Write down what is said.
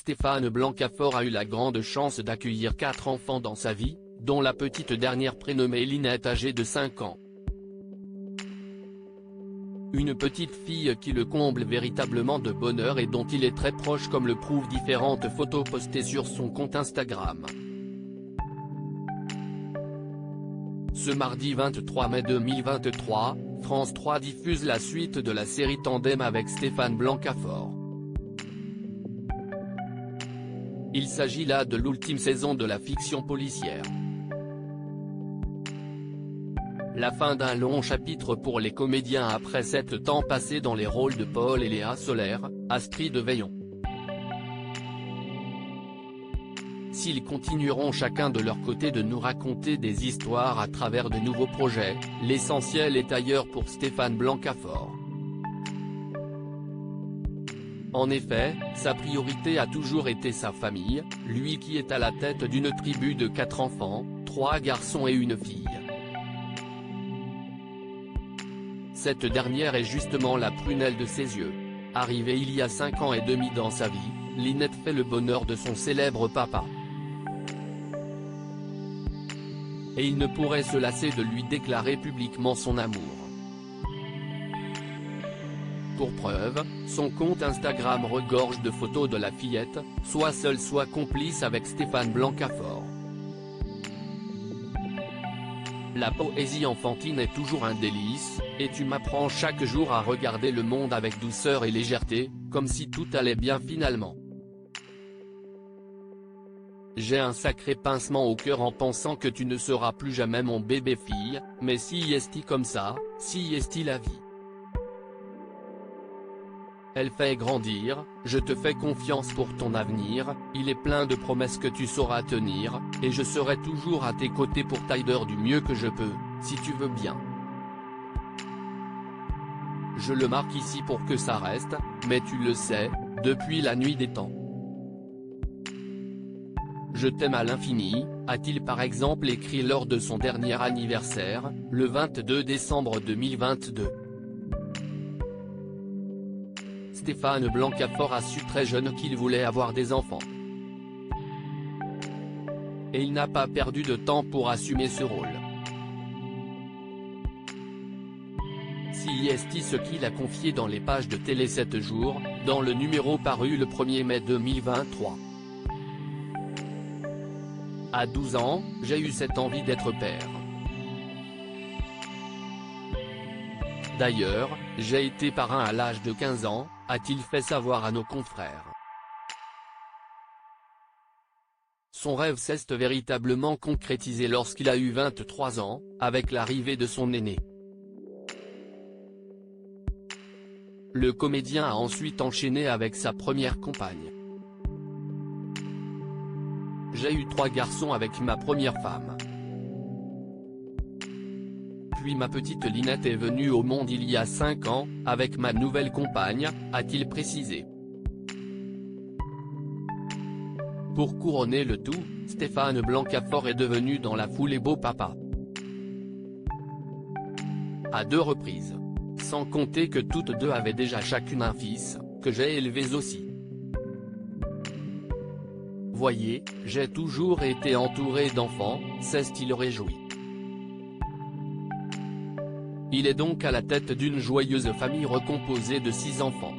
Stéphane Blancafort a eu la grande chance d'accueillir 4 enfants dans sa vie, dont la petite dernière prénommée Linette âgée de 5 ans. Une petite fille qui le comble véritablement de bonheur et dont il est très proche comme le prouvent différentes photos postées sur son compte Instagram. Ce mardi 23 mai 2023, France 3 diffuse la suite de la série Tandem avec Stéphane Blancafort. Il s'agit là de l'ultime saison de la fiction policière. La fin d'un long chapitre pour les comédiens après 7 ans passés dans les rôles de Paul et Léa Solaire, Astrid Veillon. S'ils continueront chacun de leur côté de nous raconter des histoires à travers de nouveaux projets, l'essentiel est ailleurs pour Stéphane Blancafort. En effet, sa priorité a toujours été sa famille, lui qui est à la tête d'une tribu de 4 enfants, 3 garçons et une fille. Cette dernière est justement la prunelle de ses yeux. Arrivée il y a 5 ans et demi dans sa vie, Linette fait le bonheur de son célèbre papa. Et il ne pourrait se lasser de lui déclarer publiquement son amour. Pour preuve, son compte Instagram regorge de photos de la fillette, soit seule soit complice avec Stéphane Blancafort. La poésie enfantine est toujours un délice, et tu m'apprends chaque jour à regarder le monde avec douceur et légèreté, comme si tout allait bien finalement. J'ai un sacré pincement au cœur en pensant que tu ne seras plus jamais mon bébé fille, mais si est-il comme ça, si est-il la vie. Elle fait grandir, je te fais confiance pour ton avenir, il est plein de promesses que tu sauras tenir, et je serai toujours à tes côtés pour t'aider du mieux que je peux, si tu veux bien. Je le marque ici pour que ça reste, mais tu le sais, depuis la nuit des temps. Je t'aime à l'infini, a-t-il par exemple écrit lors de son dernier anniversaire, le 22 décembre 2022. Stéphane Blancafort a su très jeune qu'il voulait avoir des enfants. Et il n'a pas perdu de temps pour assumer ce rôle. Si est ce qu'il a confié dans les pages de Télé 7 jours, dans le numéro paru le 1er mai 2023. À 12 ans, j'ai eu cette envie d'être père. D'ailleurs, j'ai été parrain à l'âge de 15 ans, a-t-il fait savoir à nos confrères. Son rêve s'est véritablement concrétisé lorsqu'il a eu 23 ans, avec l'arrivée de son aîné. Le comédien a ensuite enchaîné avec sa première compagne. J'ai eu 3 garçons avec ma première femme. Puis ma petite Linette est venue au monde il y a 5 ans, avec ma nouvelle compagne, a-t-il précisé. Pour couronner le tout, Stéphane Blancafort est devenu dans la foulée beau papa. À 2 reprises. Sans compter que toutes deux avaient déjà chacune un fils, que j'ai élevés aussi. Voyez, j'ai toujours été entouré d'enfants, s'est-il réjoui. Il est donc à la tête d'une joyeuse famille recomposée de 6 enfants.